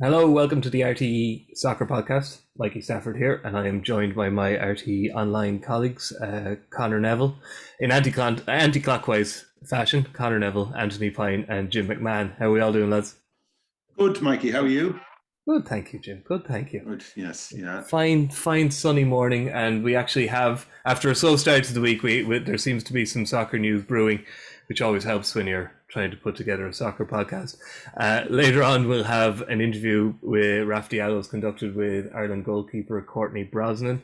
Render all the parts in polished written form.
Hello, welcome to the RTÉ Soccer Podcast. Mikey Stafford here, and I am joined by my RTÉ online colleagues, Conor Neville, in anti-clockwise fashion. Conor Neville, Anthony Pyne, and Jim McMahon. How are we all doing, lads? Good, Mikey. How are you? Good, thank you, Jim. Good, thank you. Good. Yes. Yeah. Fine sunny morning, and we actually have, after a slow start to the week, there seems to be some soccer news brewing, which always helps when you're trying to put together a soccer podcast. Later on, we'll have an interview with Raf Diallo conducted with Ireland goalkeeper Courtney Brosnan.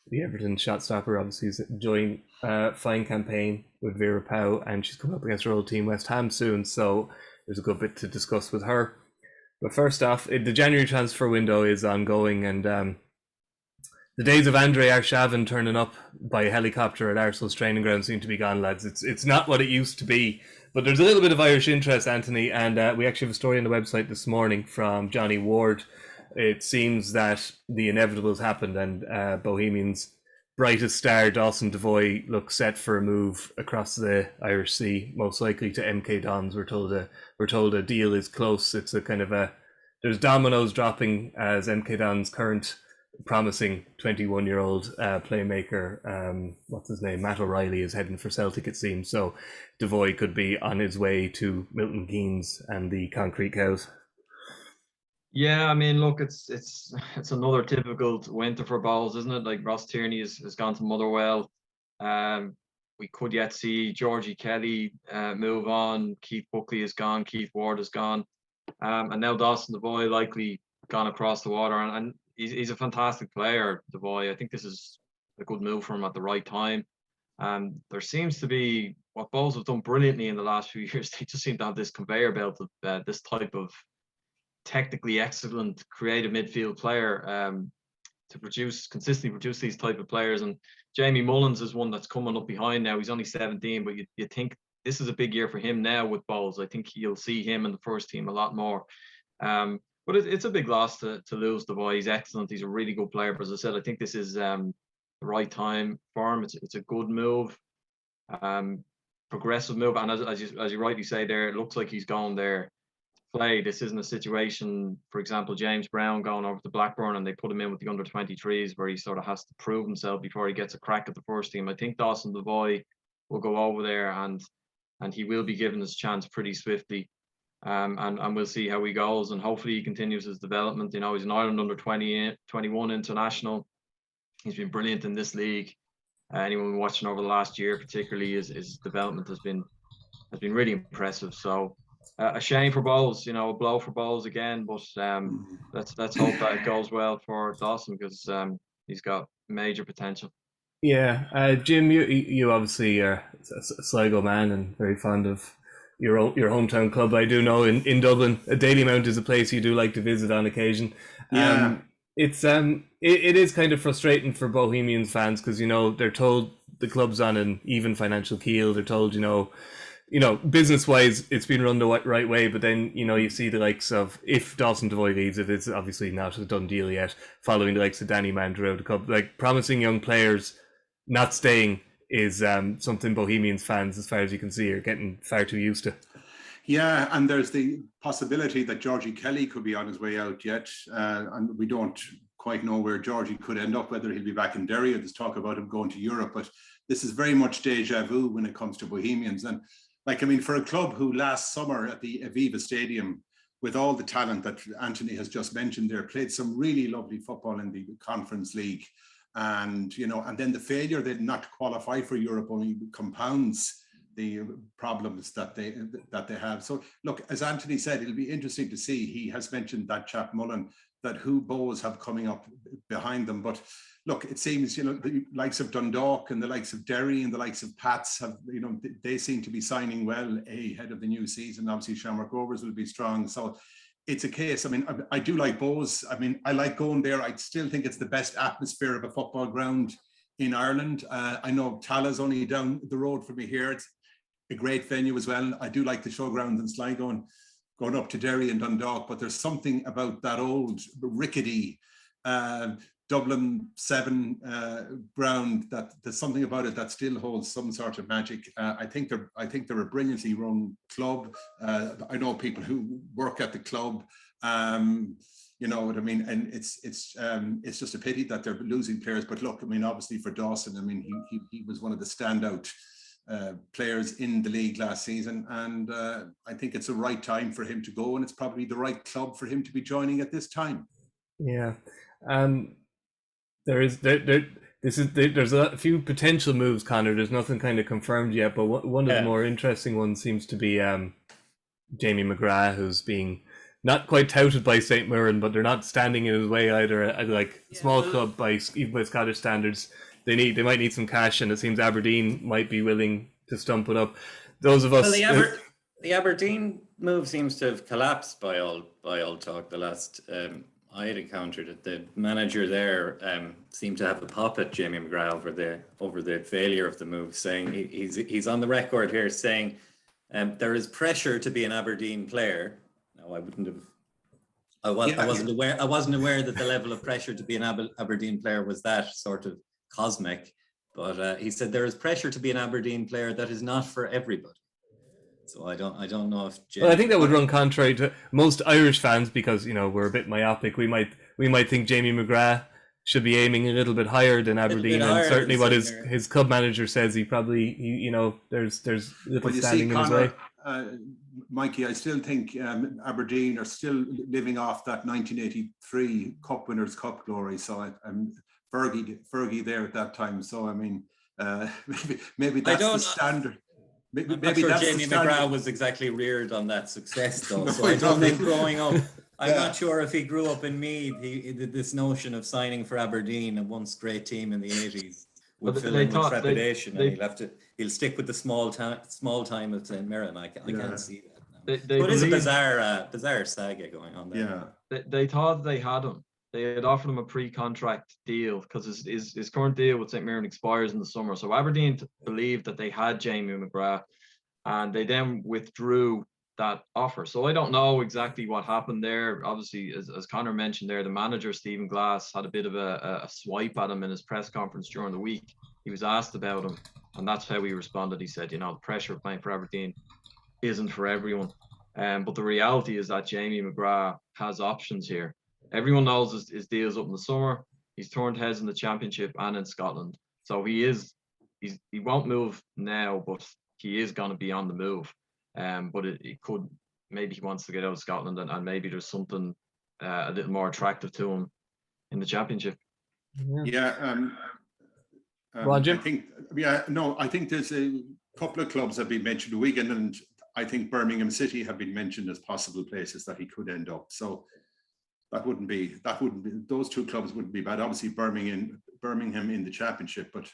The Everton shot stopper obviously is enjoying a fine campaign with Vera Pauw, and she's coming up against her old team West Ham soon, so there's a good bit to discuss with her. But first off, the January transfer window is ongoing, and the days of Andrei Arshavin turning up by helicopter at Arsenal's training ground seem to be gone, lads. It's not what it used to be, but there's a little bit of Irish interest, Anthony, and we actually have a story on the website this morning from Johnny Ward. It seems that the inevitable has happened, and Bohemians' brightest star, Dawson Devoy, looks set for a move across the Irish Sea, most likely to MK Dons. We're told a deal is close. It's a kind of there's dominoes dropping as MK Dons' current promising 21-year-old playmaker, what's his name, Matt O'Reilly, is heading for Celtic, it seems. So Devoy could be on his way to Milton Keynes and the Concrete Cows. Yeah, I mean, look, it's another typical winter for Bowles, isn't it? Like Ross Tierney has gone to Motherwell. We could yet see Georgie Kelly move on. Keith Buckley is gone. Keith Ward is gone. And now Dawson Devoy likely gone across the water. And he's a fantastic player, Devoy. I think this is a good move for him at the right time. There seems to be what Bowles have done brilliantly in the last few years. They just seem to have this conveyor belt of this type of technically excellent, creative midfield player to consistently produce these type of players. And Jamie Mullins is one that's coming up behind now. He's only 17, but you think this is a big year for him now with Bowles. I think you'll see him in the first team a lot more. But it's a big loss to lose Devoy. He's excellent. He's a really good player. But as I said, I think this is the right time for him. It's a good move, progressive move. And as you rightly say there, it looks like he's gone there to play. This isn't a situation, for example, James Brown going over to Blackburn and they put him in with the under-23s where he sort of has to prove himself before he gets a crack at the first team. I think Dawson Devoy will go over there and he will be given his chance pretty swiftly. And we'll see how he goes, and hopefully he continues his development. You know, he's an Ireland under-20, 21 international. He's been brilliant in this league. Anyone watching over the last year, particularly, his development has been really impressive. So a shame for Bowles, you know, a blow for Bowles again. But let's hope that it goes well for Dawson because he's got major potential. Yeah, Jim, you obviously are a Sligo man and very fond of your hometown club. I do know in Dublin, Dalymount is a place you do like to visit on occasion. Yeah. It is kind of frustrating for Bohemians fans because, you know, they're told the club's on an even financial keel. They're told, you know, business wise it's been run the right way, but then, you know, you see the likes of, if Dawson Devoy leads it, it's obviously not a done deal yet, following the likes of Danny Mandrow out the club. Like, promising young players not staying is something Bohemians fans, as far as you can see, are getting far too used to. Yeah, and there's the possibility that Georgie Kelly could be on his way out yet, and we don't quite know where Georgie could end up, whether he'll be back in Derry. There's talk about him going to Europe, but this is very much deja vu when it comes to Bohemians. And like, I mean, for a club who last summer at the Aviva Stadium, with all the talent that Anthony has just mentioned there, played some really lovely football in the Conference League. And, you know, and then the failure they not to qualify for Europe only compounds the problems that they have. So look, as Anthony said, it'll be interesting to see. He has mentioned that chap Mullen, that who Bows have coming up behind them. But look, it seems, you know, the likes of Dundalk and the likes of Derry and the likes of Pats have, you know, they seem to be signing well ahead of the new season. Obviously, Shamrock Rovers will be strong. So it's a case. I mean, I do like Bows. I mean, I like going there. I still think it's the best atmosphere of a football ground in Ireland. I know Tala's only down the road from me here. It's a great venue as well. I do like the showground in Sligo, going up to Derry and Dundalk, but there's something about that old rickety Dublin 7 ground, that there's something about it that still holds some sort of magic. I think they're a brilliantly run club. I know people who work at the club. You know what I mean? And it's just a pity that they're losing players. But look, I mean, obviously for Dawson, I mean, he was one of the standout players in the league last season, and I think it's the right time for him to go, and it's probably the right club for him to be joining at this time. Yeah, there's a few potential moves, Conor. There's nothing kind of confirmed yet, but one of the more interesting ones seems to be Jamie McGrath, who's being not quite touted by St. Mirren, but they're not standing in his way either. Like small club even by Scottish standards. They might need some cash, and it seems Aberdeen might be willing to stump it up. Those of us, the Aberdeen move seems to have collapsed by all talk. The last I had encountered it, the manager there seemed to have a pop at Jamie McGrath over the failure of the move, saying he's on the record here saying there is pressure to be an Aberdeen player. No, I wouldn't have. I wasn't aware that the level of pressure to be an Aberdeen player was that sort of cosmic, but he said there is pressure to be an Aberdeen player that is not for everybody. So I don't know if. Well, I think that would run contrary to most Irish fans, because we're a bit myopic. We might think Jamie McGrath should be aiming a little bit higher than Aberdeen, and certainly what his club manager says, there's little standing in his way. Mikey, I still think Aberdeen are still living off that 1983 Cup Winners' Cup glory. So I'm Fergie there at that time. So I mean, maybe that's the standard. Maybe that's Jamie McGrath was exactly reared on that success, though. So I don't think growing up, I'm not sure if he grew up in Meath, this notion of signing for Aberdeen, a once great team in the 80s, would fill him with trepidation, and he'll stick with the small time of St. Mirren. I can't see that now. But it's a bizarre saga going on there. Yeah. They thought they had him. They had offered him a pre-contract deal because his current deal with St. Mirren expires in the summer. So Aberdeen believed that they had Jamie McGrath, and they then withdrew that offer. So I don't know exactly what happened there. Obviously, as Conor mentioned there, the manager, Stephen Glass, had a bit of a swipe at him in his press conference during the week. He was asked about him, and that's how he responded. He said, the pressure of playing for Aberdeen isn't for everyone. But the reality is that Jamie McGrath has options here. Everyone knows his deal's up in the summer. He's turned heads in the Championship and in Scotland. So he won't move now, but he is going to be on the move. But it could, maybe he wants to get out of Scotland, and maybe there's something a little more attractive to him in the Championship. Roger? I think there's a couple of clubs have been mentioned, Wigan, and I think Birmingham City have been mentioned as possible places that he could end up. So that wouldn't be those two clubs wouldn't be bad. Obviously Birmingham in the Championship, but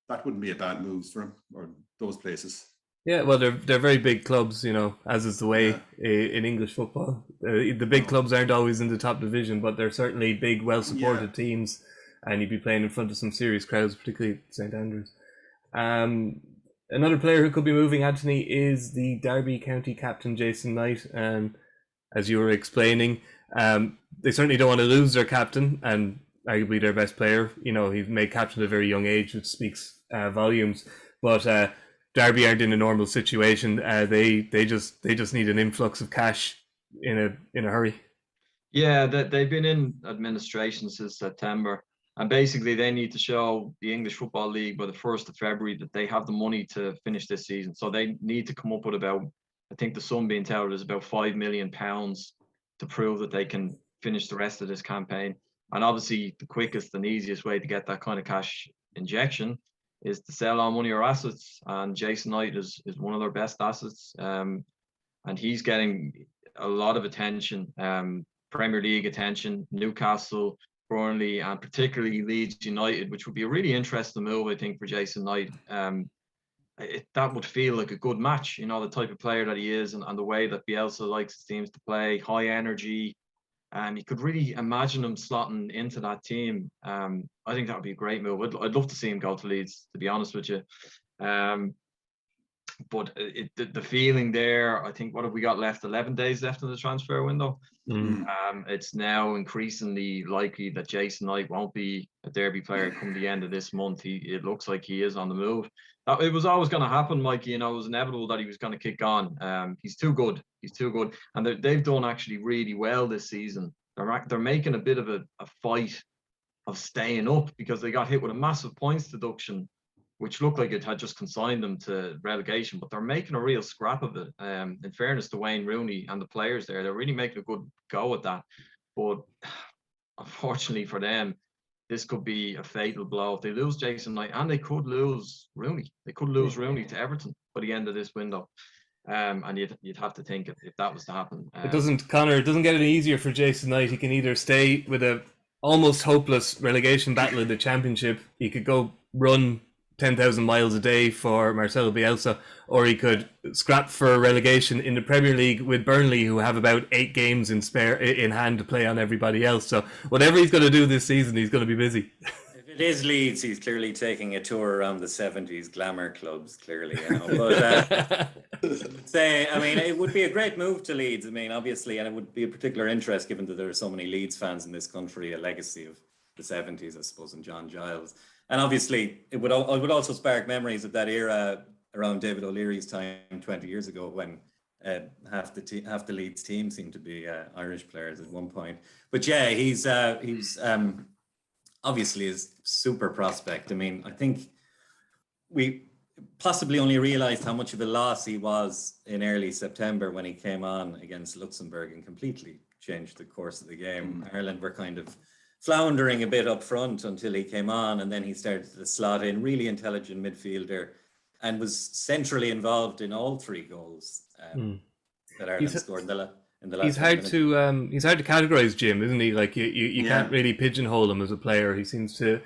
that wouldn't be a bad move for him, or those places. Yeah, well, they're very big clubs, as is the way in English football. The big clubs aren't always in the top division, but they're certainly big, well-supported teams, and you'd be playing in front of some serious crowds, particularly at St Andrews. Another player who could be moving, Anthony, is the Derby County captain, Jason Knight. As you were explaining, they certainly don't want to lose their captain and arguably their best player. He's made captain at a very young age, which speaks volumes. But Derby aren't in a normal situation. They just need an influx of cash in a hurry. Yeah, they've been in administration since September, and basically they need to show the English Football League by the 1st of February that they have the money to finish this season. So they need to come up with about, I think the sum being touted is about £5 million to prove that they can finish the rest of this campaign. And obviously the quickest and easiest way to get that kind of cash injection is to sell on one of your assets. And Jason Knight is one of their best assets. And he's getting a lot of attention, Premier League attention, Newcastle, Burnley, and particularly Leeds United, which would be a really interesting move, I think, for Jason Knight. That would feel like a good match, the type of player that he is, and the way that Bielsa likes his teams to play, high energy. You could really imagine him slotting into that team. I think that would be a great move. I'd love to see him go to Leeds, to be honest with you. But the feeling there, I think, what have we got left? 11 days left in the transfer window. It's now increasingly likely that Jason Knight won't be a Derby player come the end of this month. It looks like he is on the move. It was always going to happen, Mikey. You know, it was inevitable that he was going to kick on. He's too good. He's too good. And they've done actually really well this season. They're making a bit of a fight of staying up because they got hit with a massive points deduction, which looked like it had just consigned them to relegation, but they're making a real scrap of it. In fairness to Wayne Rooney and the players there, they're really making a good go at that. But unfortunately for them, this could be a fatal blow. If they lose Jason Knight, and they could lose Rooney. They could lose Rooney to Everton by the end of this window. And you'd have to think if that was to happen. It doesn't get any easier for Jason Knight. He can either stay with a almost hopeless relegation battle in the Championship. He could go run 10,000 miles a day for Marcelo Bielsa, or he could scrap for relegation in the Premier League with Burnley, who have about 8 games in hand to play on everybody else. So whatever he's going to do this season, he's going to be busy. If it is Leeds, he's clearly taking a tour around the 70s glamour clubs, clearly. You know. But I mean, it would be a great move to Leeds. I mean, obviously, and it would be a particular interest given that there are so many Leeds fans in this country, a legacy of the 70s, I suppose, and John Giles. And obviously, it would also spark memories of that era around David O'Leary's time 20 years ago when half the Leeds team seemed to be Irish players at one point. But yeah, he's obviously a super prospect. I mean, I think we possibly only realised how much of a loss he was in early September when he came on against Luxembourg and completely changed the course of the game. Ireland were kind of floundering a bit up front until he came on, and then he started to slot in, really intelligent midfielder, and was centrally involved in all 3 goals that Ireland scored in the last. He's hard to categorize, Jim, isn't he? Like you can't really pigeonhole him as a player. He seems to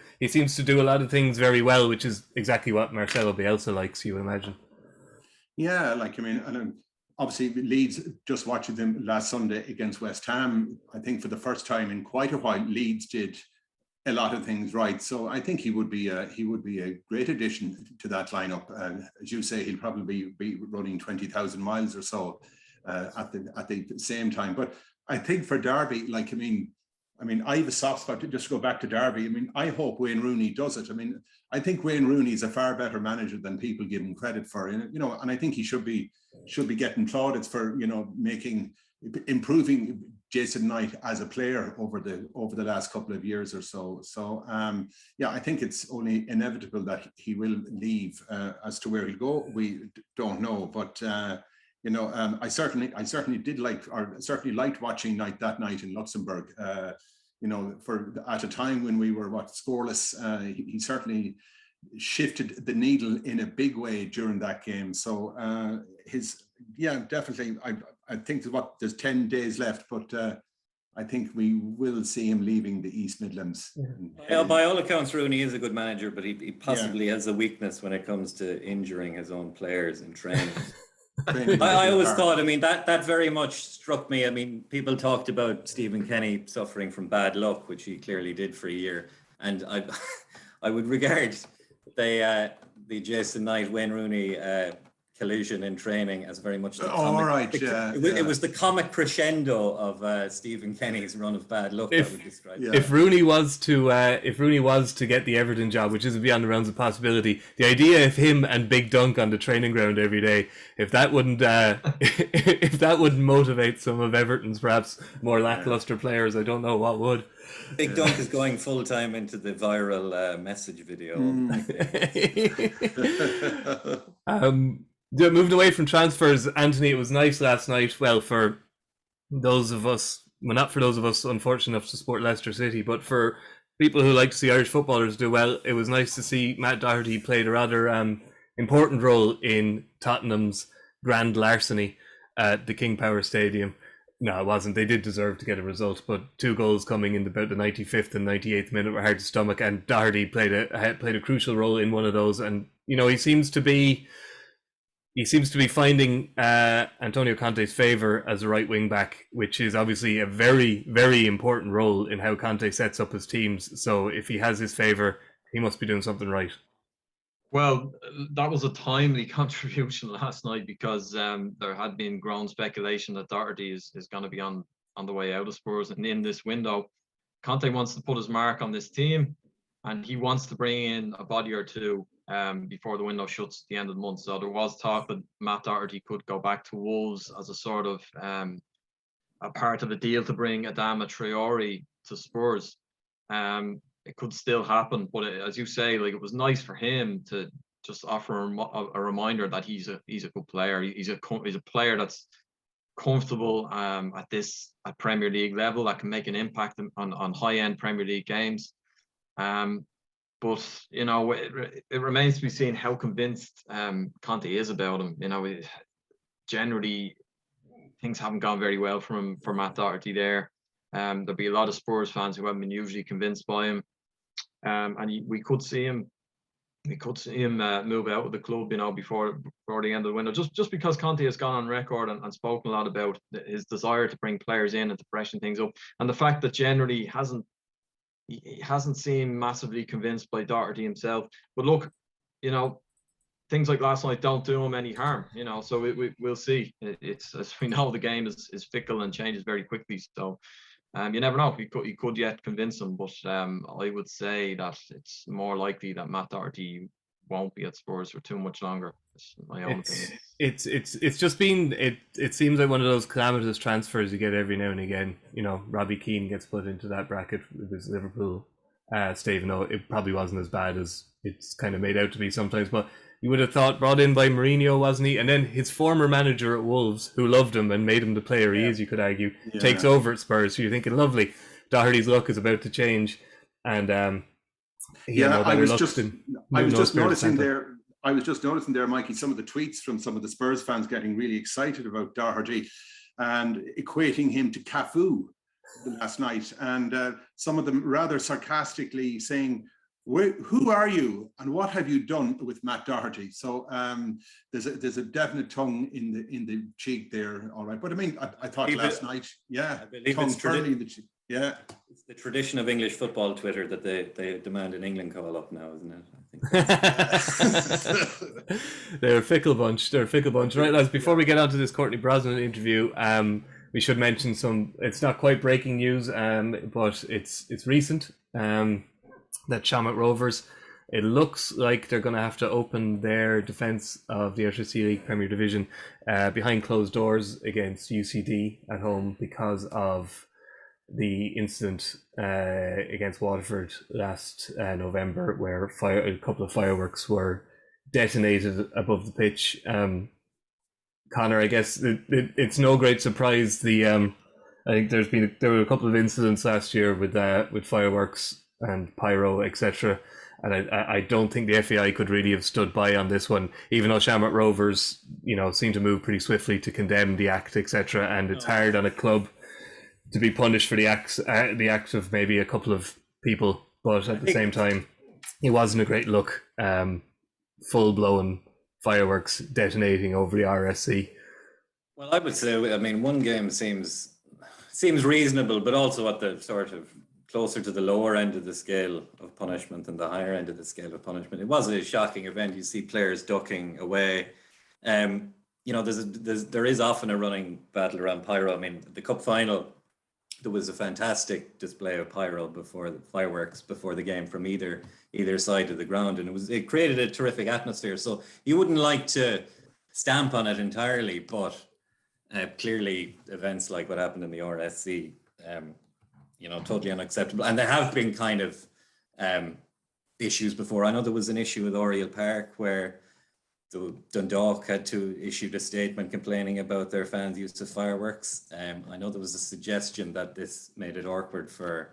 do a lot of things very well, which is exactly what Marcelo Bielsa likes, you would imagine. Yeah, like I mean, and obviously Leeds, just watching them last Sunday against West Ham, I think for the first time in quite a while, Leeds did a lot of things right. So I think he would be a great addition to that lineup. As you say, he'll probably be running 20,000 miles or so at the same time. But I think for Derby, like I mean, I have a soft spot to just go back to Derby. I mean, I hope Wayne Rooney does it. I mean, I think Wayne Rooney is a far better manager than people give him credit for. You know, and I think he should be getting plaudits for, you know, improving Jason Knight as a player over the last couple of years or so. So yeah, I think it's only inevitable that he will leave. As to where he'll go, we don't know. But you know, I certainly did certainly liked watching Knight that night in Luxembourg. You know, at a time when we were scoreless, he certainly shifted the needle in a big way during that game. So definitely. I think there's 10 days left, but I think we will see him leaving the East Midlands. Yeah, by all accounts, Rooney is a good manager, but he possibly has a weakness when it comes to injuring his own players in training. I always thought, I mean, that very much struck me. I mean, people talked about Stephen Kenny suffering from bad luck, which he clearly did for a year. And I would regard the Jason Knight, Wayne Rooney collision in training as very much it was the comic crescendo of Stephen Kenny's run of bad luck. If Rooney was to get the Everton job, which is beyond the realms of possibility, the idea of him and Big Dunk on the training ground every day, if that wouldn't motivate some of Everton's perhaps more lackluster players, I don't know what would. Big Dunk is going full time into the viral message video. Moving away from transfers, Anthony, it was nice last night. Well, for those of us, not for those of us unfortunate enough to support Leicester City, but for people who like to see Irish footballers do well, it was nice to see Matt Doherty played a rather important role in Tottenham's grand larceny at the King Power Stadium. No, it wasn't. They did deserve to get a result, but 2 goals coming in about the 95th and 98th minute were hard to stomach, and Doherty played a crucial role in one of those. And you know, he seems to be finding Antonio Conte's favour as a right wing back, which is obviously a very, very important role in how Conte sets up his teams. So if he has his favour, he must be doing something right. Well, that was a timely contribution last night because there had been grown speculation that Doherty is going to be on the way out of Spurs, and in this window, Conte wants to put his mark on this team, and he wants to bring in a body or two before the window shuts at the end of the month. So there was talk that Matt Doherty could go back to Wolves as a sort of a part of the deal to bring Adama Traore to Spurs. It could still happen, but as you say, like, it was nice for him to just offer a reminder that he's a good player. He's a player that's comfortable at Premier League level, that can make an impact on high end Premier League games. But you know, it remains to be seen how convinced Conte is about him. You know, generally things haven't gone very well for Matt Doherty there. There'll be a lot of Spurs fans who haven't been usually convinced by him, and we could see him move out of the club, you know, before the end of the window. Just because Conte has gone on record and spoken a lot about his desire to bring players in and to freshen things up, and the fact that generally he hasn't seemed massively convinced by Doherty himself. But look, you know, things like last night don't do him any harm, you know. So we'll see. It's, as we know, the game is fickle and changes very quickly. So you never know. He could yet convince him, but I would say that it's more likely that Matt Doherty won't be at Spurs for too much longer. It's my own opinion. It's just been it seems like one of those calamitous transfers you get every now and again. You know, Robbie Keane gets put into that bracket with his Liverpool stave. No, it probably wasn't as bad as it's kind of made out to be sometimes, but you would have thought brought in by Mourinho, wasn't he? And then his former manager at Wolves, who loved him and made him the player he is, you could argue, takes over at Spurs. So you're thinking, lovely, Doherty's luck is about to change. And I was just noticing there, Mikey, some of the tweets from some of the Spurs fans getting really excited about Doherty and equating him to Cafu last night, and some of them rather sarcastically saying, who are you and what have you done with Matt Doherty? So there's a definite tongue in the cheek there, all right. But I mean, I thought last night, I believe tongue firmly in the cheek. Yeah, it's the tradition of English football Twitter that they demand an England call up now, isn't it? I think They're a fickle bunch. Right, lads, before we get on to this Courtney Brosnan interview, we should mention it's not quite breaking news, but it's recent. That Shamrock Rovers, it looks like they're going to have to open their defence of the RTÉ League Premier Division behind closed doors against UCD at home because of the incident against Waterford last November, where a couple of fireworks were detonated above the pitch. Conor, I guess it's no great surprise. I think there were a couple of incidents last year with fireworks and pyro, etc. And I don't think the FAI could really have stood by on this one, even though Shamrock Rovers, you know, seem to move pretty swiftly to condemn the act, etc. And it's hard on a club to be punished for the acts of maybe a couple of people, but at the same time, it wasn't a great look. Full-blown fireworks detonating over the RSC. Well, I would say, I mean, one game seems reasonable, but also at the sort of closer to the lower end of the scale of punishment than the higher end of the scale of punishment. It was a shocking event. You see players ducking away. You know, there is often a running battle around pyro. I mean, the cup final, there was a fantastic display of pyro fireworks before the game from either side of the ground, and it created a terrific atmosphere. So you wouldn't like to stamp on it entirely, but clearly events like what happened in the RSC, you know, totally unacceptable. And there have been kind of issues before. I know there was an issue with Oriel Park where the Dundalk had to issue a statement complaining about their fans' use of fireworks. I know there was a suggestion that this made it awkward for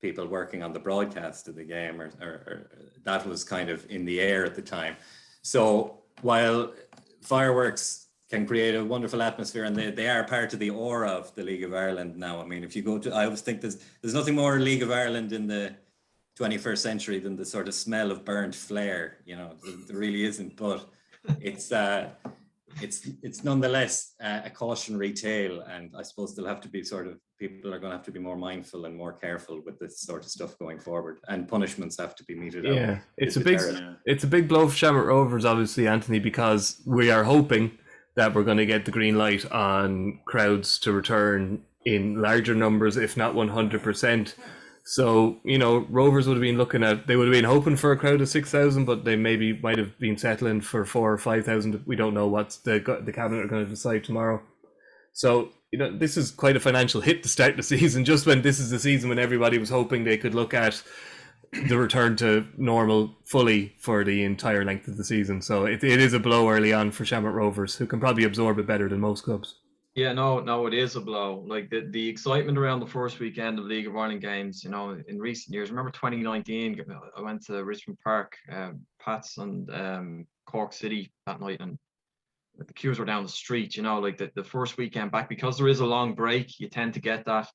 people working on the broadcast of the game, or that was kind of in the air at the time. So while fireworks can create a wonderful atmosphere, and they are part of the aura of the League of Ireland now. I mean, if you go to, I always think there's nothing more League of Ireland in the 21st century than the sort of smell of burnt flair. You know, there really isn't. But it's it's nonetheless a cautionary tale, and I suppose there'll have to be people are going to have to be more mindful and more careful with this sort of stuff going forward, and punishments have to be meted out. Yeah, it's a big blow for Shamrock Rovers, obviously, Anthony, because we are hoping that we're going to get the green light on crowds to return in larger numbers, if not 100%. So, Rovers would have been they would have been hoping for a crowd of 6,000, but they might have been settling for 4,000 or 5,000. We don't know what the cabinet are going to decide tomorrow. So, this is quite a financial hit to start the season, just when this is the season when everybody was hoping they could look at the return to normal fully for the entire length of the season. So it is a blow early on for Shamrock Rovers, who can probably absorb it better than most clubs. Yeah, no, it is a blow. Like the excitement around the first weekend of League of Ireland games, in recent years. Remember 2019, I went to Richmond Park, Pats and Cork City that night, and the queues were down the street, like the first weekend back, because there is a long break, you tend to get that.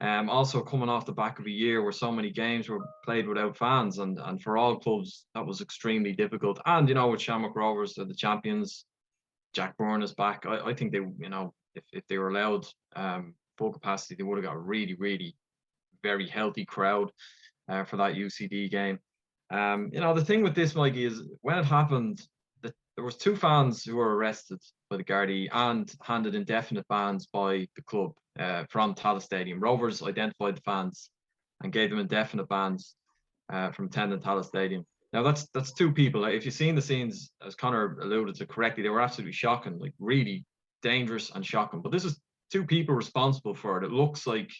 Also coming off the back of a year where so many games were played without fans, and for all clubs that was extremely difficult. And with Shamrock Rovers, they're the champions. Jack Byrne is back. I think they, if they were allowed full capacity, they would have got a really, really very healthy crowd for that UCD game. The thing with this, Mikey, is when it happened, there was 2 fans who were arrested by the Gardaí and handed indefinite bans by the club from Tallaght Stadium. Rovers identified the fans and gave them indefinite bans from attending Tallaght Stadium. Now that's 2 people. If you've seen the scenes, as Conor alluded to correctly, they were absolutely shocking, like really dangerous and shocking. But this is 2 people responsible for it. It looks like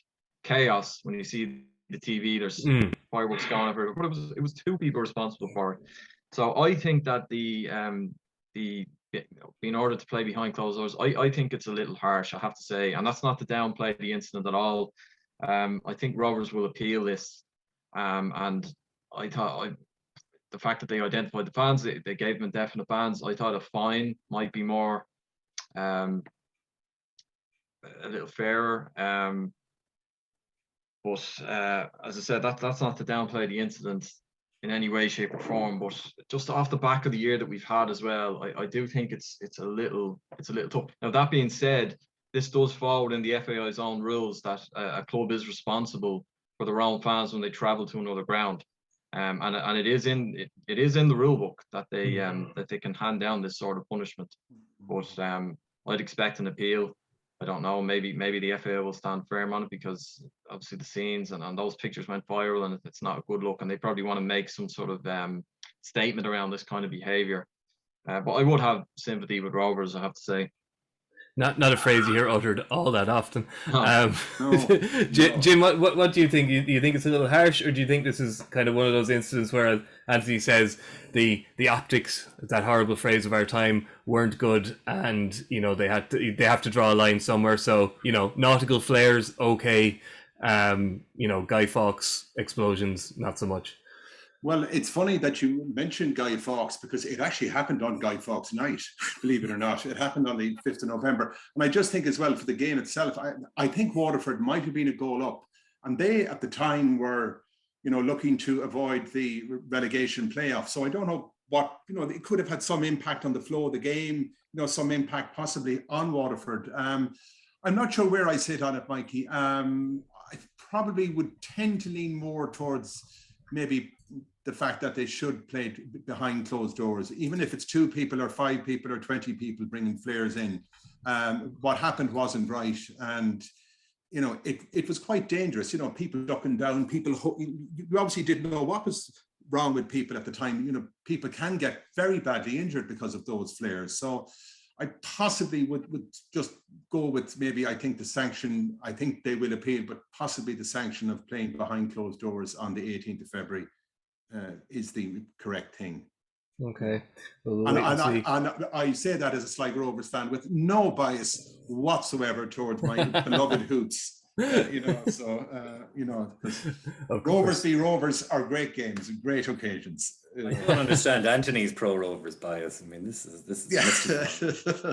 chaos when you see the TV. There's fireworks going everywhere, but it was 2 people responsible for it. So I think that being ordered to play behind closed doors, I think it's a little harsh, I have to say, and that's not to downplay the incident at all. I think Rovers will appeal this, and I thought the fact that they identified the fans, they gave them indefinite bans. I thought a fine might be more a little fairer. But as I said, that's not to downplay the incident in any way, shape, or form. But just off the back of the year that we've had as well, I do think it's a little tough. Now, that being said, this does fall within the FAI's own rules that a club is responsible for their own fans when they travel to another ground. And it is in the rule book that they can hand down this sort of punishment. But I'd expect an appeal. I don't know, maybe the FAI will stand firm on it, because obviously the scenes and those pictures went viral, and it's not a good look, and they probably want to make some sort of statement around this kind of behaviour. But I would have sympathy with Rovers, I have to say. Not a phrase you hear uttered all that often. No. Jim, what do you think? Do you think it's a little harsh, or do you think this is kind of one of those instances where Anthony says the optics, that horrible phrase of our time, weren't good, and they have to draw a line somewhere? So nautical flares, okay, Guy Fawkes explosions, not so much. Well, it's funny that you mentioned Guy Fawkes, because it actually happened on Guy Fawkes night, believe it or not. It happened on the 5th of November. And I just think as well, for the game itself, I think Waterford might have been a goal up. And they, at the time, were, looking to avoid the relegation playoff. So I don't know what, it could have had some impact on the flow of the game, some impact possibly on Waterford. I'm not sure where I sit on it, Mikey. I probably would tend to lean more towards maybe the fact that they should play behind closed doors, even if it's 2 people or 5 people or 20 people bringing flares in. What happened wasn't right. And, it was quite dangerous. People ducking down, you obviously didn't know what was wrong with people at the time. People can get very badly injured because of those flares. So I possibly would just go with maybe, I think the sanction, I think they will appeal, but possibly the sanction of playing behind closed doors on the 18th of February is the correct thing. Okay. And I say that as a Sligo Rovers fan with no bias whatsoever towards my beloved Hoots. Because Rovers v Rovers are great games and great occasions. I don't understand Anthony's pro Rovers bias. I mean, this is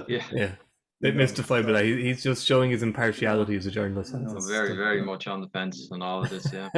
yeah. Bit mystified, but he's just showing his impartiality as a journalist. Very, very much on the fence and all of this. Yeah.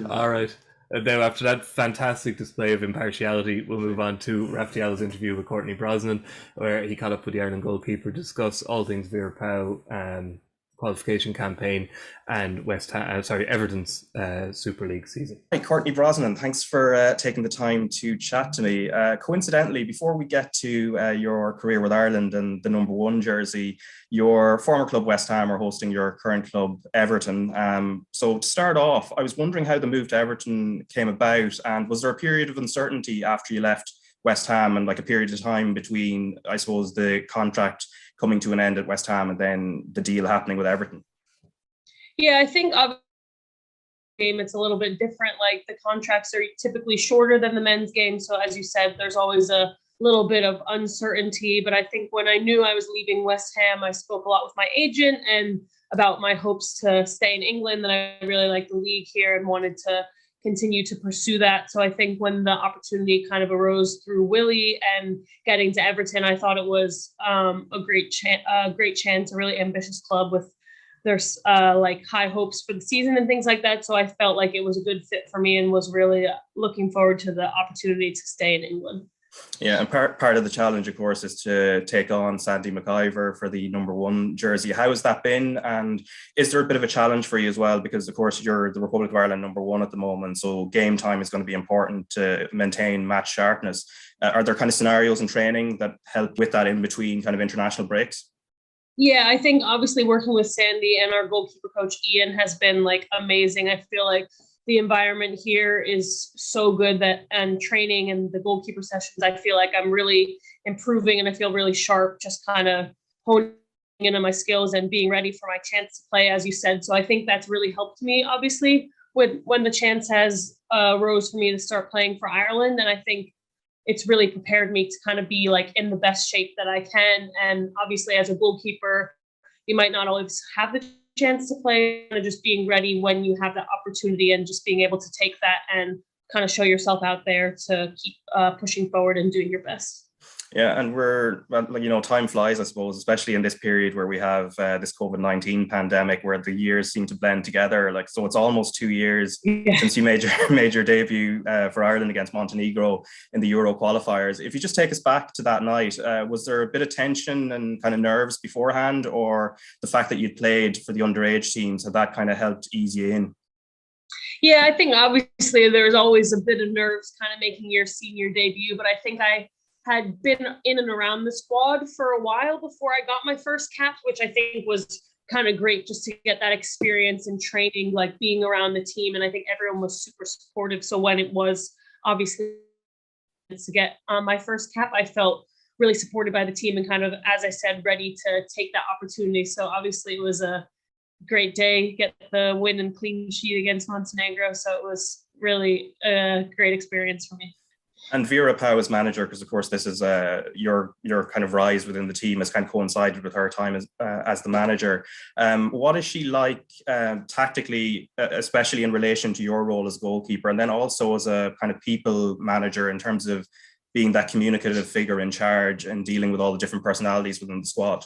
All right. Now, after that fantastic display of impartiality, we'll move on to Raf Diallo's interview with Courtney Brosnan, where he caught up with the Ireland goalkeeper, discuss all things Vera Pauw, qualification campaign, and Everton's Super League season. Hi, Courtney Brosnan. Thanks for taking the time to chat to me. Coincidentally, before we get to your career with Ireland and the number 1 jersey, your former club West Ham are hosting your current club Everton. So to start off, I was wondering how the move to Everton came about, and was there a period of uncertainty after you left West Ham and like a period of time between, I suppose, the contract coming to an end at West Ham and then the deal happening with Everton? Yeah, I think game it's a little bit different. Like the contracts are typically shorter than the men's game, so as you said, there's always a little bit of uncertainty. But I think when I knew I was leaving West Ham, I spoke a lot with my agent and about my hopes to stay in England, that I really liked the league here and wanted to continue to pursue that. So I think when the opportunity kind of arose through Willie and getting to Everton, I thought it was a great chance, a really ambitious club with there's like high hopes for the season and things like that. So I felt like it was a good fit for me and was really looking forward to the opportunity to stay in England. Yeah, and part of the challenge, of course, is to take on Sandy McIver for the number 1 jersey. How has that been? And is there a bit of a challenge for you as well? Because, of course, you're the Republic of Ireland number 1 at the moment, so game time is going to be important to maintain match sharpness. Are there kind of scenarios in training that help with that in between kind of international breaks? Yeah, I think obviously working with Sandy and our goalkeeper coach Ian has been like amazing. I feel like the environment here is so good and training and the goalkeeper sessions, I feel like I'm really improving and I feel really sharp, just kind of honing in on my skills and being ready for my chance to play, as you said. So I think that's really helped me, obviously, when the chance has rose for me to start playing for Ireland. And I think it's really prepared me to kind of be like in the best shape that I can. And obviously as a goalkeeper, you might not always have the chance to play, and just being ready when you have that opportunity and just being able to take that and kind of show yourself out there to keep pushing forward and doing your best. Yeah, and time flies, I suppose, especially in this period where we have this COVID-19 pandemic, where the years seem to blend together. So it's almost 2 years since you made your debut for Ireland against Montenegro in the Euro qualifiers. If you just take us back to that night, was there a bit of tension and kind of nerves beforehand, or the fact that you'd played for the underage teams, had that kind of helped ease you in? Yeah, I think obviously there's always a bit of nerves kind of making your senior debut, but I think I had been in and around the squad for a while before I got my first cap, which I think was kind of great just to get that experience in training, like being around the team. And I think everyone was super supportive. So when it was obviously to get my first cap, I felt really supported by the team and kind of, as I said, ready to take that opportunity. So obviously it was a great day, get the win and clean sheet against Montenegro. So it was really a great experience for me. And Vera Pauw as manager, because of course this is your kind of rise within the team has kind of coincided with her time as the manager. What is she like tactically, especially in relation to your role as goalkeeper, and then also as a kind of people manager in terms of being that communicative figure in charge and dealing with all the different personalities within the squad?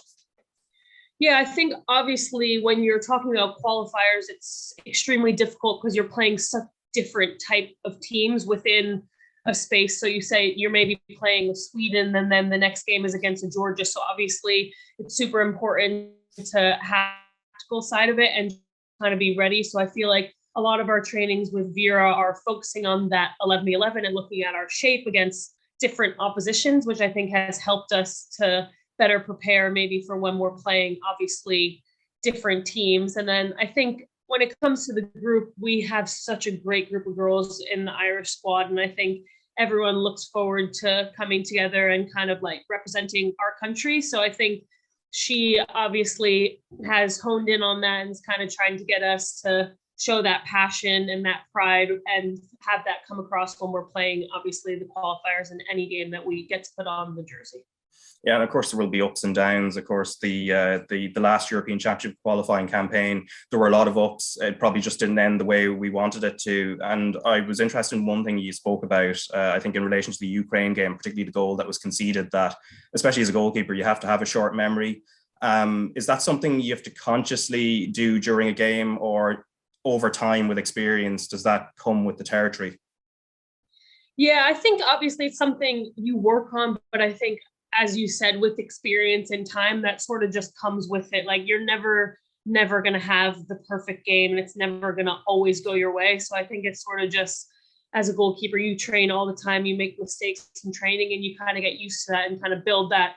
Yeah, I think obviously when you're talking about qualifiers, it's extremely difficult because you're playing such different type of teams within a space. So you say you're maybe playing with Sweden and then the next game is against a Georgia. So obviously it's super important to have the tactical side of it and kind of be ready. So I feel like a lot of our trainings with Vera are focusing on that 11v11 and looking at our shape against different oppositions, which I think has helped us to better prepare maybe for when we're playing obviously different teams. And then I think when it comes to the group, we have such a great group of girls in the Irish squad. And I think everyone looks forward to coming together and kind of like representing our country. So I think she obviously has honed in on that and is kind of trying to get us to show that passion and that pride and have that come across when we're playing, obviously, the qualifiers in any game that we get to put on the jersey. Yeah, and of course there will be ups and downs. Of course, the last European Championship qualifying campaign, there were a lot of ups. It probably just didn't end the way we wanted it to. And I was interested in one thing you spoke about, I think in relation to the Ukraine game, particularly the goal that was conceded, that especially as a goalkeeper, you have to have a short memory. Is that something you have to consciously do during a game, or over time with experience, does that come with the territory? Yeah, I think obviously it's something you work on, but I think, as you said, with experience and time, that sort of just comes with it. Like, you're never going to have the perfect game, and it's never going to always go your way. So I think it's sort of just, as a goalkeeper, you train all the time, you make mistakes in training, and you kind of get used to that and kind of build that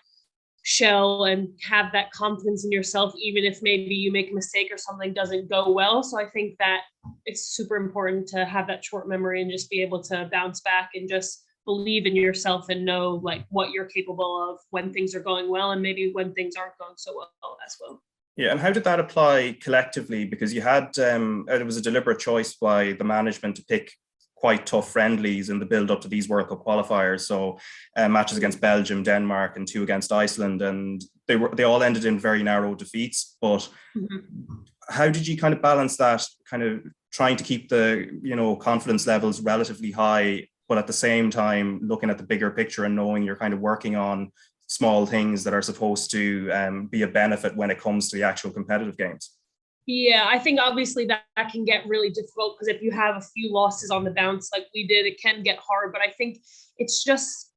shell and have that confidence in yourself, even if maybe you make a mistake or something doesn't go well. So I think that it's super important to have that short memory and just be able to bounce back and just believe in yourself and know like what you're capable of when things are going well and maybe when things aren't going so well as well. Yeah, and how did that apply collectively? Because you had, it was a deliberate choice by the management to pick quite tough friendlies in the build up to these World Cup qualifiers. So matches against Belgium, Denmark, and 2 against Iceland, and they all ended in very narrow defeats. But how did you kind of balance that, kind of trying to keep the confidence levels relatively high, but at the same time looking at the bigger picture and knowing you're kind of working on small things that are supposed to be a benefit when it comes to the actual competitive games? Yeah, I think obviously that can get really difficult, because if you have a few losses on the bounce like we did, it can get hard. But I think it's just,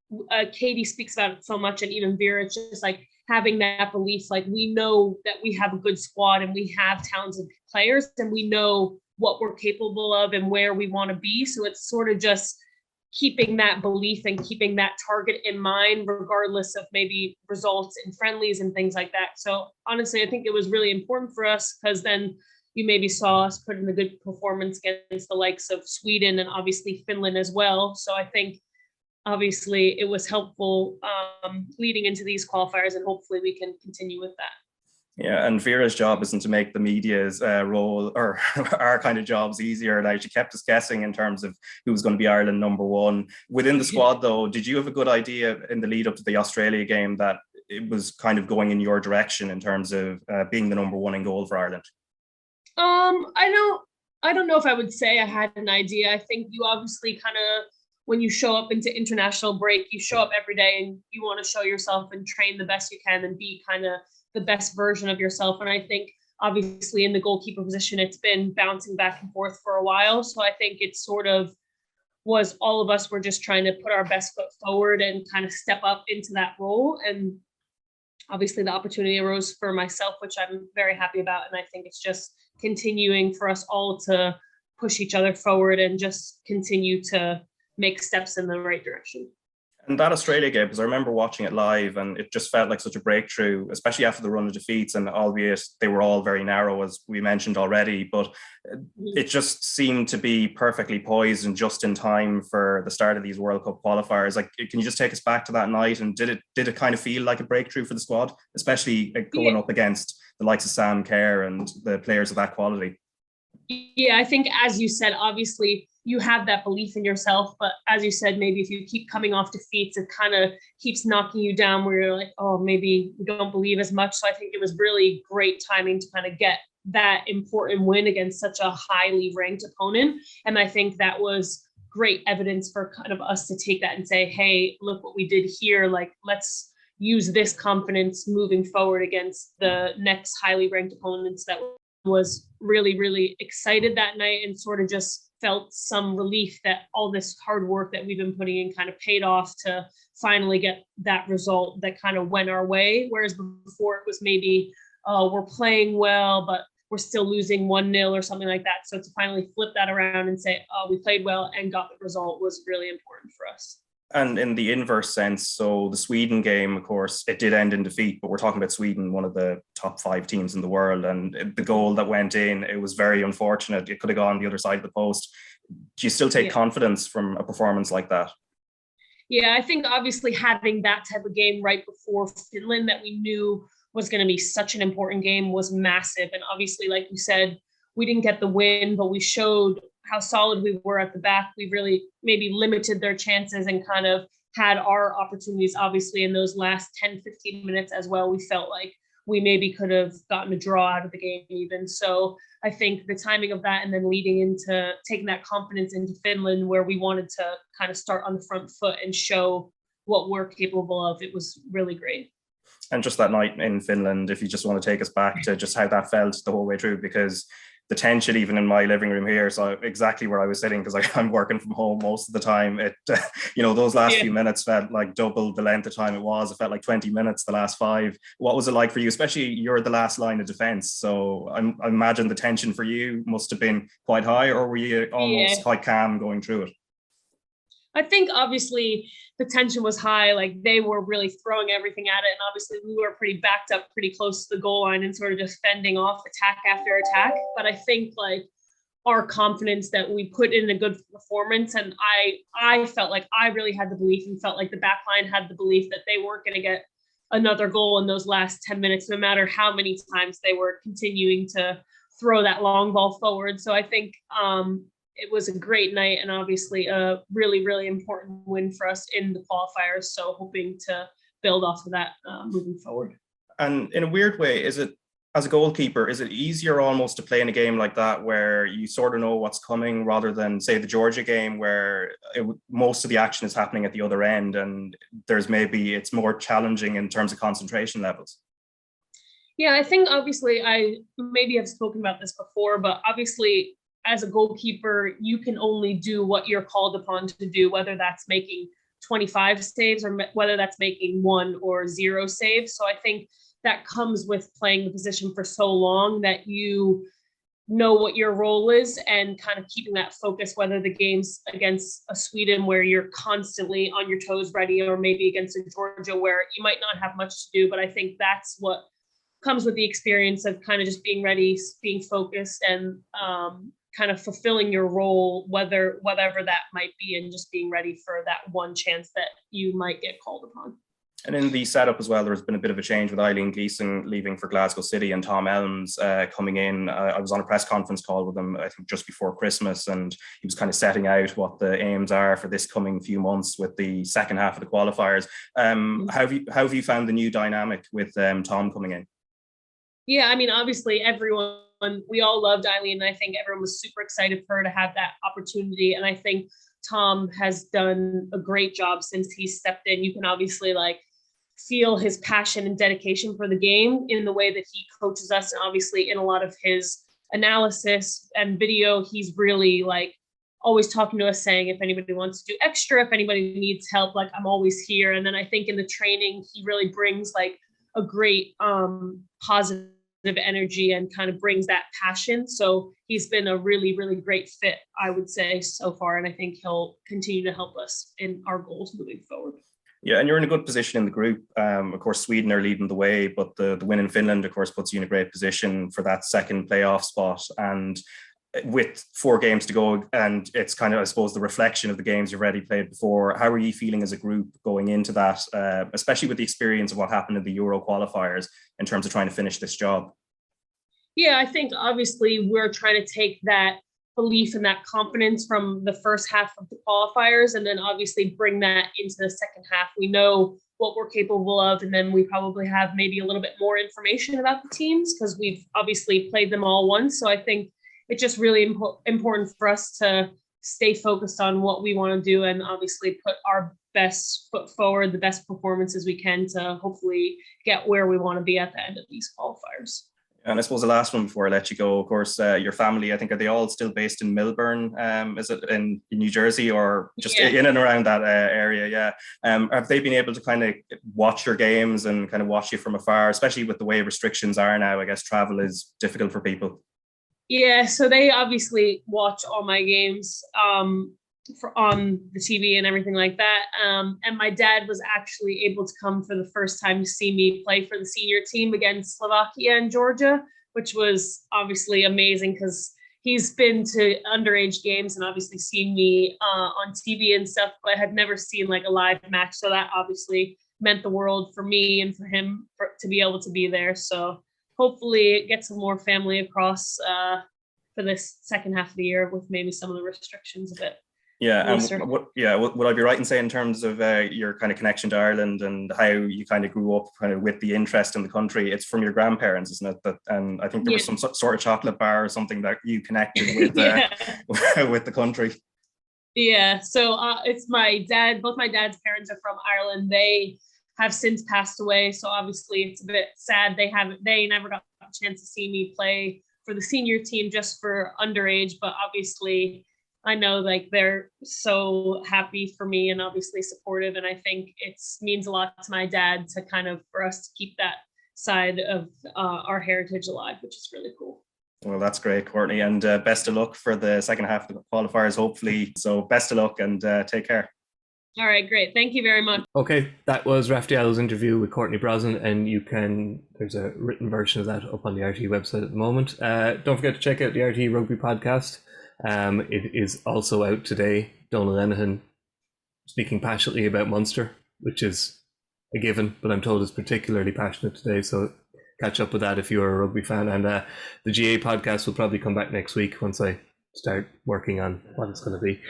Katie speaks about it so much, and even Vera, it's just like having that belief, like we know that we have a good squad and we have talented players, and we know what we're capable of and where we want to be. So it's sort of just keeping that belief and keeping that target in mind, regardless of maybe results in friendlies and things like that. So honestly, I think it was really important for us, because then you maybe saw us put in a good performance against the likes of Sweden and obviously Finland as well. So I think obviously it was helpful leading into these qualifiers, and hopefully we can continue with that. Yeah, and Vera's job isn't to make the media's role or our kind of jobs easier. Like, she kept us guessing in terms of who was going to be Ireland number one. Within the squad, though, did you have a good idea in the lead up to the Australia game that it was kind of going in your direction in terms of being the number one in goal for Ireland? I don't know if I would say I had an idea. I think you obviously kind of, when you show up into international break, you show up every day and you want to show yourself and train the best you can and be kind of the best version of yourself. And I think obviously in the goalkeeper position, it's been bouncing back and forth for a while. So I think it sort of was, all of us were just trying to put our best foot forward and kind of step up into that role. And obviously the opportunity arose for myself, which I'm very happy about. And I think it's just continuing for us all to push each other forward and just continue to make steps in the right direction. And that Australia game, because I remember watching it live, and it just felt like such a breakthrough, especially after the run of defeats, and albeit they were all very narrow, as we mentioned already, but it just seemed to be perfectly poised and just in time for the start of these World Cup qualifiers. Like, can you just take us back to that night, and did it kind of feel like a breakthrough for the squad, especially going up against the likes of Sam Kerr and the players of that quality? Yeah, I think, as you said, obviously you have that belief in yourself, but as you said, maybe if you keep coming off defeats, it kind of keeps knocking you down where you're like, oh, maybe you don't believe as much. So I think it was really great timing to kind of get that important win against such a highly ranked opponent. And I think that was great evidence for kind of us to take that and say, hey, look what we did here. Like, let's use this confidence moving forward against the next highly ranked opponents. That was really, really excited that night, and sort of just felt some relief that all this hard work that we've been putting in kind of paid off to finally get that result that kind of went our way. Whereas before it was maybe, we're playing well, but we're still losing 1-0 or something like that. So to finally flip that around and say, oh, we played well and got the result was really important for us. And in the inverse sense, so the Sweden game, of course, it did end in defeat, but we're talking about Sweden, one of the top 5 teams in the world. And the goal that went in, it was very unfortunate. It could have gone the other side of the post. Do you still take confidence from a performance like that? Yeah, I think obviously having that type of game right before Finland that we knew was going to be such an important game was massive. And obviously, like you said, we didn't get the win, but we showed how solid we were at the back. We really maybe limited their chances and kind of had our opportunities, obviously, in those last 10, 15 minutes as well. We felt like we maybe could have gotten a draw out of the game even. So I think the timing of that, and then leading into taking that confidence into Finland, where we wanted to kind of start on the front foot and show what we're capable of, it was really great. And just that night in Finland, if you just want to take us back to just how that felt the whole way through, because the tension even in my living room here. So exactly where I was sitting, because I'm working from home most of the time. It, those last few minutes felt like double the length of time it was. It felt like 20 minutes, the last 5. What was it like for you? Especially you're the last line of defense. So I imagine the tension for you must have been quite high, or were you almost quite calm going through it? I think obviously the tension was high. Like they were really throwing everything at it. And obviously we were pretty backed up pretty close to the goal line and sort of just fending off attack after attack. But I think like our confidence that we put in a good performance, and I felt like I really had the belief and felt like the back line had the belief that they weren't going to get another goal in those last 10 minutes, no matter how many times they were continuing to throw that long ball forward. So I think it was a great night and obviously a really, really important win for us in the qualifiers. So hoping to build off of that moving forward. And in a weird way, is it, as a goalkeeper, is it easier almost to play in a game like that where you sort of know what's coming, rather than say the Georgia game where most of the action is happening at the other end and it's more challenging in terms of concentration levels? Yeah, I think obviously I maybe have spoken about this before, but obviously as a goalkeeper, you can only do what you're called upon to do, whether that's making 25 saves or whether that's making 1 or 0 saves. So I think that comes with playing the position for so long that you know what your role is and kind of keeping that focus, whether the game's against a Sweden where you're constantly on your toes ready, or maybe against a Georgia where you might not have much to do. But I think that's what comes with the experience of kind of just being ready, being focused, and kind of fulfilling your role, whatever that might be, and just being ready for that one chance that you might get called upon. And in the setup as well, there's been a bit of a change with Eileen Gleeson leaving for Glasgow City and Tom Elms coming in. I was on a press conference call with him, I think just before Christmas, and he was kind of setting out what the aims are for this coming few months with the second half of the qualifiers. How have you found the new dynamic with Tom coming in? Yeah, I mean, obviously we all loved Eileen, and I think everyone was super excited for her to have that opportunity. And I think Tom has done a great job since he stepped in. You can obviously feel his passion and dedication for the game in the way that he coaches us. And obviously in a lot of his analysis and video, he's really always talking to us, saying, if anybody wants to do extra, if anybody needs help, I'm always here. And then I think in the training, he really brings a great positive energy and kind of brings that passion. So he's been a really, really great fit, I would say, so far. And I think he'll continue to help us in our goals moving forward. Yeah, and you're in a good position in the group. Of course, Sweden are leading the way, but the win in Finland, of course, puts you in a great position for that second playoff spot. And with 4 games to go, and it's kind of, I suppose, the reflection of the games you've already played before, how are you feeling as a group going into that, especially with the experience of what happened in the Euro qualifiers in terms of trying to finish this job? Yeah, I think obviously we're trying to take that belief and that confidence from the first half of the qualifiers and then obviously bring that into the second half. We know what we're capable of, and then we probably have maybe a little bit more information about the teams because we've obviously played them all once. So I think it's just really important for us to stay focused on what we want to do and obviously put our best foot forward, the best performances we can to hopefully get where we want to be at the end of these qualifiers. And I suppose the last one before I let you go, of course, your family, I think, are they all still based in Millburn? Is it in New Jersey or just in and around that area? Yeah. Have they been able to kind of watch your games and kind of watch you from afar, especially with the way restrictions are now? I guess travel is difficult for people. Yeah, so they obviously watch all my games on the TV and everything like that. And my dad was actually able to come for the first time to see me play for the senior team against Slovakia and Georgia, which was obviously amazing because he's been to underage games and obviously seen me on TV and stuff, but had never seen a live match. So that obviously meant the world for me and for him to be able to be there. So hopefully get some more family across for this second half of the year with maybe some of the restrictions a bit. Yeah, would I be right in saying in terms of your kind of connection to Ireland and how you kind of grew up kind of with the interest in the country, it's from your grandparents, isn't it? And I think there was some sort of chocolate bar or something that you connected with with the country. Yeah, so it's my dad. Both my dad's parents are from Ireland. They have since passed away, so obviously it's a bit sad. They never got a chance to see me play for the senior team just for underage, but obviously I know like they're so happy for me and obviously supportive. And I think it means a lot to my dad to kind of, for us to keep that side of our heritage alive, which is really cool. Well, that's great, Courtney, and best of luck for the second half of the qualifiers, hopefully. So best of luck and take care. All right, great. Thank you very much. Okay, that was Raf Diallo's interview with Courtney Brosnan, and there's a written version of that up on the RTÉ website at the moment. Don't forget to check out the RTÉ Rugby Podcast. It is also out today. Donal Lenihan speaking passionately about Munster, which is a given, but I'm told is particularly passionate today, so catch up with that if you're a rugby fan. And the GA podcast will probably come back next week once I start working on what it's going to be.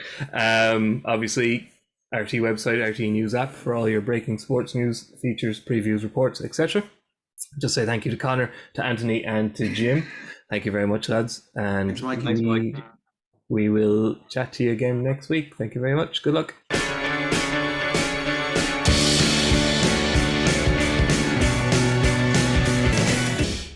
Obviously, RTÉ website, RTÉ News app for all your breaking sports news, features, previews, reports, etc. Just say thank you to Conor, to Anthony, and to Jim. Thank you very much, lads. And Thanks, Mikey. we will chat to you again next week. Thank you very much. Good luck.